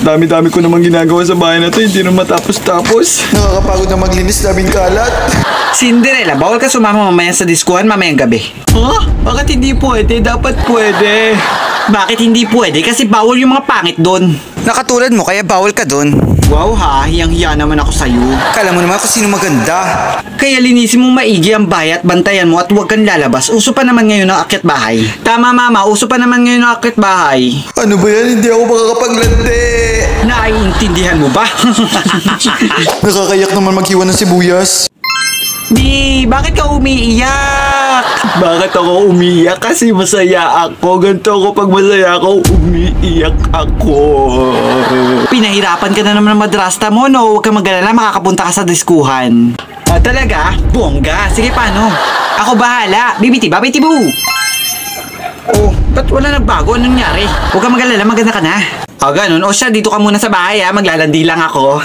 Dami-dami ko namang ginagawa sa bahay na to, hindi naman matapos-tapos. Nakakapagod na maglinis, daming kalat. Cinderella, bawal ka sumama mamaya sa diskuhan mamayang gabi. Huh? Bakit hindi pwede? Dapat pwede. Bakit hindi pwede? Kasi bawal yung mga pangit doon. Nakatulad mo, kaya bawal ka doon. Wow ha, hiyang-hiya naman ako sa'yo. Kala mo naman kung sino maganda. Kaya linisin mong maigi ang bahay at bantayan mo at huwag kang lalabas. Uso pa naman ngayon ang akyat bahay. Tama mama, uso pa naman ngayon ang akyat bahay. Ano ba yan? Hindi ako makakapaglandi. Naiintindihan mo ba? Nakakayak naman maghiwa ng sibuyas. Di, bakit ka umiiyak? Bakit ako umiiyak? Kasi masaya ako. Ganito ako pag masaya ako, umiiyak ako. Pinahirapan ka na naman ng madrasta mo, no? Huwag kang mag-alala, makakapunta ka sa diskuhan. Ah, talaga? Bongga. Sige, paano? Ako bahala. Bibiti, babiti, boo. Oh, ba't wala nagbago? Anong nangyari? Huwag kang mag-alala, maganda ka na. O, ganun. O siya, dito ka muna sa bahay, ha? Maglalandi lang ako.